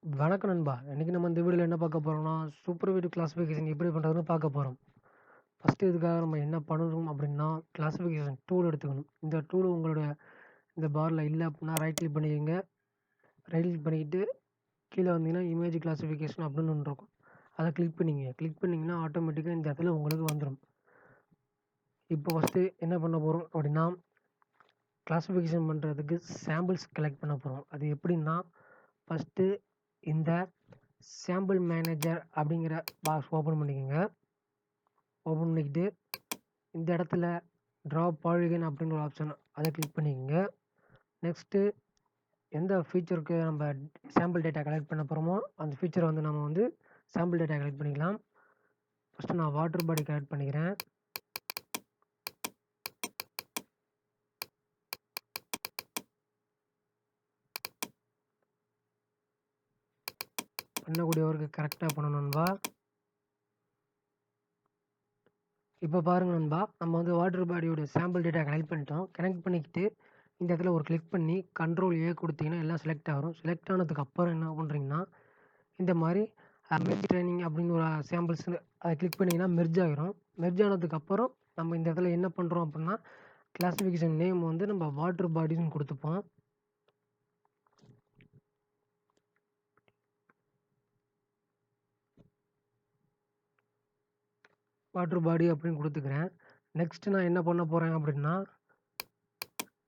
வணக்கம் நண்பா. இன்னைக்கு நம்ம இந்த வீடியோல என்ன பார்க்க போறோம்னா, சூப்பர்வைஸ்டு கிளாசிஃபிகேஷன் எப்படி பண்றதுன்னு பார்க்க போறோம். ஃபர்ஸ்ட்டு இதுக்காக நம்ம என்ன பண்ணணும் அப்படின்னா, கிளாசிஃபிகேஷன் டூல் எடுத்துக்கணும். இந்த டூல் உங்களுடைய இந்த பார்ல இல்ல அப்படின்னா, ரைட் கிளிக் பண்ணிக்கங்க. ரைட் கிளிக் பண்ணிக்கிட்டு கீழ வந்தீங்கன்னா, இமேஜ் கிளாசிஃபிகேஷன் அப்படின்னு ஒண்ணு இருக்கும். அத கிளிக் பண்ணிக்கங்க. கிளிக் பண்ணீங்கன்னா, ஆட்டோமேட்டிக்கா இந்த இடத்துல உங்களுக்கு வந்துரும். இப்போ ஃபர்ஸ்ட்டு என்ன பண்ண போறோம் அப்படின்னா, கிளாசிஃபிகேஷன் பண்றதுக்கு சாம்பிள்ஸ் கலெக்ட் பண்ண போறோம். அது எப்படின்னா, ஃபர்ஸ்ட்டு இந்த சாம்பிள் மேனேஜர் அப்படிங்கிற பாக்ஸ் ஓப்பன் பண்ணிக்கோங்க. ஓப்பன் பண்ணிக்கிட்டு இந்த இடத்துல ட்ரா பாலிகன் அப்படின்ற ஒரு ஆப்ஷன் அதை கிளிக் பண்ணிக்கோங்க. நெக்ஸ்ட்டு எந்த ஃபீச்சருக்கு நம்ம சாம்பிள் டேட்டா கலெக்ட் பண்ண போகிறோமோ அந்த ஃபீச்சரை வந்து நம்ம வந்து சாம்பிள் டேட்டா கலெக்ட் பண்ணிக்கலாம். ஃபஸ்ட்டு நான் வாட்டர் பாடி கலெக்ட் பண்ணிக்கிறேன். பண்ணக்கூடிய ஒர்க்கு கரெக்டாக பண்ணணும் நண்பா. இப்போ பாருங்க நண்பா, நம்ம வந்து வாட்டர் பாடியோட சாம்பிள் டேட்டா கலெக்ட் பண்ணிட்டோம். கனெக்ட் பண்ணிக்கிட்டு இந்த இடத்துல ஒரு கிளிக் பண்ணி கண்ட்ரோல் ஏ கொடுத்தீங்கன்னா எல்லாம் செலக்ட் ஆகும். செலக்ட் ஆனதுக்கு அப்புறம் என்ன பண்ணுறீங்கன்னா, இந்த மாதிரி மெர்ஜ் ட்ரைனிங் அப்படின்னு ஒரு சாம்பிள்ஸ் அதை கிளிக் பண்ணிங்கன்னா மெர்ஜ் ஆகிரும். மெர்ஜ் ஆனதுக்கப்புறம் நம்ம இந்த இடத்துல என்ன பண்ணுறோம் அப்படின்னா, கிளாசிஃபிகேஷன் நேம் வந்து நம்ம வாட்டர் பாடிஸ்ன்னு கொடுத்துப்போம். வாட்டர் பாடி அப்படின்னு கொடுத்துக்கிறேன். நெக்ஸ்ட் நான் என்ன பண்ண போகிறேன் அப்படின்னா,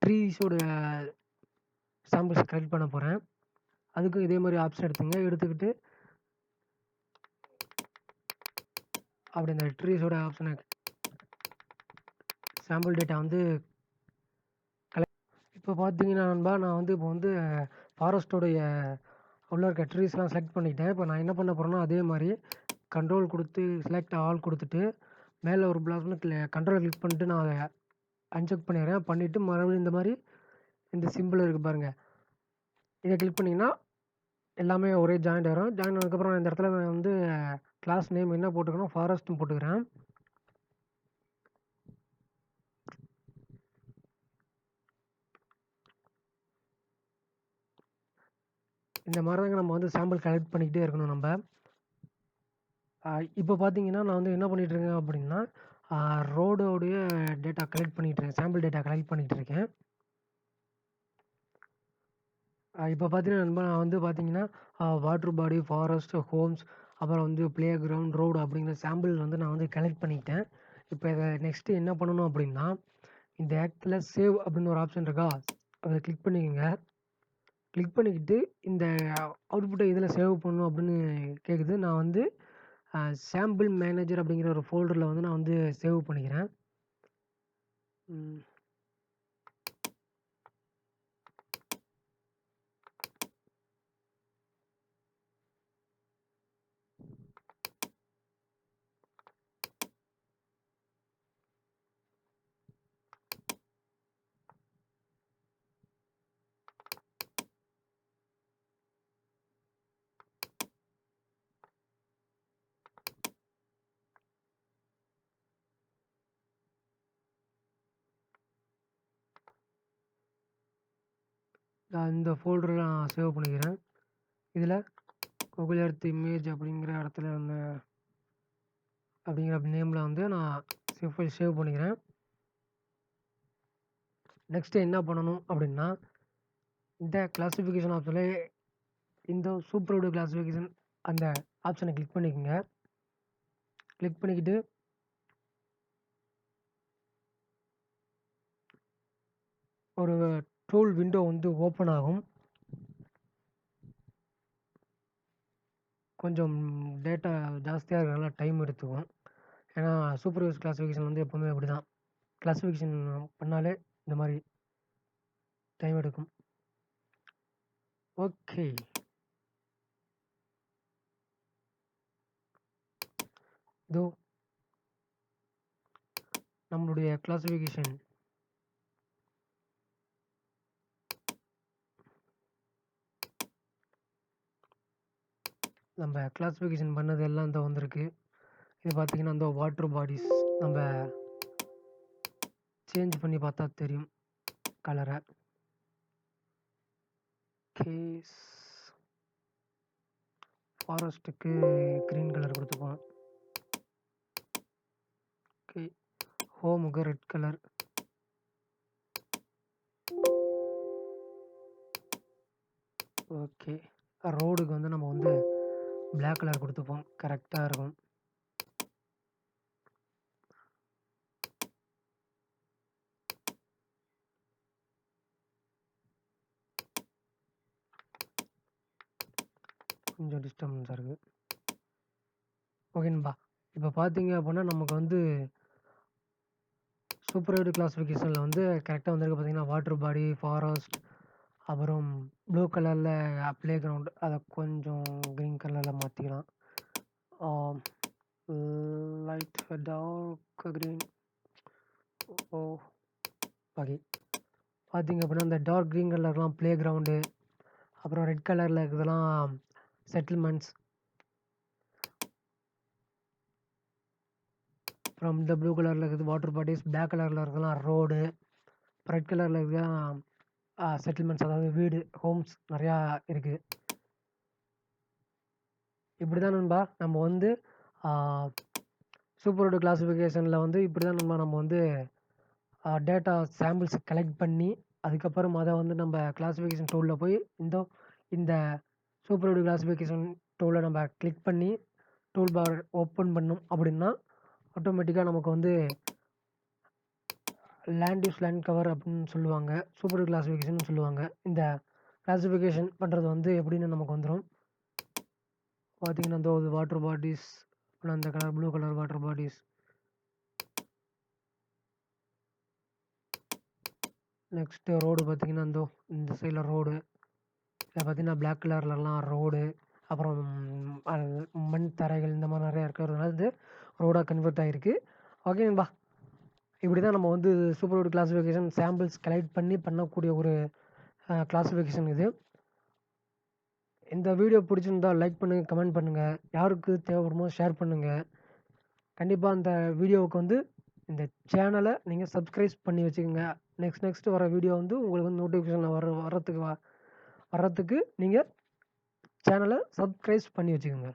ட்ரீஸோட சாம்பிள்ஸ் கலெக்ட் பண்ண போகிறேன். அதுக்கும் இதே மாதிரி ஆப்ஷன் எடுத்துக்கிட்டு அப்படி இந்த ட்ரீஸோட ஆப்ஷனை சாம்பிள் டேட்டா வந்து இப்போ பார்த்தீங்கன்னா நண்பா, நான் வந்து இப்போ வந்து ஃபாரஸ்ட்டோடைய உள்ள இருக்க ட்ரீஸ்லாம் செலக்ட் பண்ணிக்கிட்டேன். இப்போ நான் என்ன பண்ண போகிறேன்னா, அதே மாதிரி கண்ட்ரோல் கொடுத்து செலக்ட் ஆல் கொடுத்துட்டு மேலே ஒரு பிளாக்ல கண்ட்ரோல் கிளிக் பண்ணிட்டு நான் அதை அன்செக் பண்ணிடுறேன். பண்ணிவிட்டு மறுபடியும் இந்த மாதிரி இந்த சிம்பிள் இருக்குது பாருங்கள், இதை கிளிக் பண்ணிங்கன்னா எல்லாமே ஒரே ஜாயிண்ட் ஆகிரும். ஜாயின் ஆனதுக்கப்புறம் இந்த இடத்துல நான் வந்து கிளாஸ் நேம் என்ன போட்டுக்கணும், ஃபாரஸ்ட்னு போட்டுக்கிறேன். இந்த மாதிரி தாங்க நம்ம வந்து சாம்பிள் கலெக்ட் பண்ணிக்கிட்டே இருக்கணும் நம்ம. இப்போ பார்த்தீங்கன்னா நான் வந்து என்ன பண்ணிகிட்ருக்கேன் அப்படின்னா, ரோடோடைய டேட்டா கலெக்ட் பண்ணிகிட்ருக்கேன். சாம்பிள் டேட்டா கலெக்ட் பண்ணிகிட்டு இருக்கேன். இப்போ பார்த்தீங்கன்னா நண்பா, நான் வந்து பார்த்தீங்கன்னா வாட்டர் பாடி, ஃபாரஸ்ட், ஹோம்ஸ், அப்புறம் வந்து ப்ளே கிரவுண்ட், ரோடு அப்படிங்கிற சாம்பிள் வந்து நான் வந்து கலெக்ட் பண்ணிக்கிட்டேன். இப்போ இதை நெக்ஸ்ட்டு என்ன பண்ணணும் அப்படின்னா, இந்த இடத்துல சேவ் அப்படின்னு ஒரு ஆப்ஷன் இருக்கா, அதை கிளிக் பண்ணிக்கோங்க. கிளிக் பண்ணிக்கிட்டு இந்த அவுட்புட்டை இதில் சேவ் பண்ணணும் அப்படின்னு கேட்குது. நான் வந்து சாம்பிள் மேனேஜர் அப்படிங்கிற ஒரு ஃபோல்டரில் வந்து நான் வந்து சேவ் பண்ணிக்கிறேன். நான் இந்த ஃபோல்டரில் நான் சேவ் பண்ணிக்கிறேன். இதில் கூகுள் எர்த் இமேஜ் அப்படிங்கிற இடத்துல வந்து அப்படிங்கிற நேமில் வந்து நான் சேவ் பண்ணிக்கிறேன். நெக்ஸ்ட்டு என்ன பண்ணணும் அப்படின்னா, இந்த கிளாசிஃபிகேஷன் ஆப்ஷனில் இந்த சூப்பர்வைஸ்டு கிளாசிஃபிகேஷன் அந்த ஆப்ஷனை கிளிக் பண்ணிக்கோங்க. கிளிக் பண்ணிக்கிட்டு ஒரு டூல் விண்டோ வந்து ஓப்பன் ஆகும். கொஞ்சம் டேட்டா ஜாஸ்தியாக இருக்கிறனால டைம் எடுத்துக்கும். ஏன்னா சூப்பர்வைஸ் கிளாசிஃபிகேஷன் வந்து எப்போவுமே அப்படி தான், கிளாசிஃபிகேஷன் பண்ணாலே இந்த மாதிரி டைம் எடுக்கும். ஓகே, இதோ நம்மளுடைய கிளாசிஃபிகேஷன் நம்ம கிளாசிஃபிகேஷன் பண்ணது எல்லாம் இந்த வந்திருக்கு. இது பார்த்தீங்கன்னா இந்த வாட்டர் பாடிஸ் நம்ம சேஞ்ச் பண்ணி பார்த்தா தெரியும் கலரை. கேஸ் ஃபாரஸ்ட்டுக்கு க்ரீன் கலர் குடுத்துப்போம். ஓகே. ஹோமுக்கு ரெட் கலர். ஓகே. ரோடுக்கு வந்து நம்ம வந்து பிளாக் கலர் குடுத்துப்போம். கரெக்ட்டா இருக்கும். கொஞ்சம் டிஸ்டர்பன்ஸா இருக்கு. ஓகே நண்பா. இப்ப பார்த்தீங்க அப்புட்னா, நமக்கு வந்து சூப்பர்வைஸ்டு கிளாசிஃபிகேஷன்ல வந்து கரெக்ட்டா வந்திருக்கு பார்த்தீங்கன்னா, வாட்டர் பாடி, ஃபாரஸ்ட், அப்புறம் ப்ளூ கலர்ல ப்ளே கிரவுண்ட். அத கொஞ்சம் கிரீன் கலர்ல மாத்திக்கலாம். ஆம். Light dark green. Oh! Okay. பார்த்தீங்க அப்புட்னா, இந்த டார்க் கிரீன் கலர்ல இருக்கலாம் ப்ளே கிரவுண்டு. அப்புறம் ரெட் கலர்ல இருக்கிறதெல்லாம் செட்டில்மெண்ட்ஸ். அப்புறம் இந்த ப்ளூ கலர்ல இருக்கிறது வாட்டர் பாடிஸ், பிளாக் கலர்ல இருக்கிறதெல்லாம் ரோடு, ரெட் கலர்ல இருக்கிறதெல்லாம் செட்டில்மெண்ட்ஸ், அதாவது வீடு, ஹோம்ஸ் நெறையா இருக்கு. இப்படிதான் நண்பா நம்ம வந்து ஆ சூப்பர்வைஸ்டு கிளாசிஃபிகேஷன்ல வந்து இப்படிதான் நண்பா நம்ம வந்து டேட்டா சாம்பிள்ஸ் கலெக்ட் பண்ணி, அதுக்கப்புறம் அத வந்து நம்ம கிளாசிஃபிகேஷன் டூல்ல போய் இந்த சூப்பர்வைஸ்டு கிளாசிஃபிகேஷன் டூல நம்ம கிளிக் பண்ணி டூல் பார் ஓப்பன் பண்ணோம் அப்படின்னா, ஆட்டோமேட்டிக்கா நமக்கு வந்து லேண்ட் யூஸ், லேண்ட் கவர் அப்படின்னு சொல்லுவாங்க. சூப்பர் கிளாசிஃபிகேஷன் சொல்லுவாங்க. இந்த கிளாசிஃபிகேஷன் பண்ணுறது வந்து எப்படின்னு நமக்கு வந்துரும். பார்த்தீங்கன்னா, இதோ வாட்டர் பாடிஸ், அப்புறம் அந்த colour blue colour water bodies. Next road பார்த்தீங்கன்னா, இந்த சைடில் ரோடு. இதில் பார்த்தீங்கன்னா, பிளாக் கலர்லலாம் ரோடு. அப்புறம் மண் தரைகள் இந்த மாதிரி நிறையா இருக்கிறதுனால இது ரோடாக கன்வெர்ட் ஆகிருக்கு. ஓகே நண்பா. இப்படி தான் நம்ம வந்து சூப்பர்வைஸ்டு கிளாசிஃபிகேஷன் சாம்பிள்ஸ் கலெக்ட் பண்ணி பண்ணக்கூடிய ஒரு கிளாசிஃபிகேஷன் இது. இந்த வீடியோ பிடிச்சிருந்தா லைக் பண்ணுங்க, கமெண்ட் பண்ணுங்க. யாருக்கு தேவைப்படுமோ ஷேர் பண்ணுங்க. கண்டிப்பா அந்த வீடியோவுக்கு வந்து இந்த சேனலை நீங்க சப்ஸ்கிரைப் பண்ணி வச்சுக்கோங்க. நெக்ஸ்ட் வர வீடியோ வந்து உங்களுக்கு வந்து நோட்டிஃபிகேஷன் வர்றதுக்கு நீங்க சேனலை சப்ஸ்கிரைப் பண்ணி வச்சுக்கோங்க.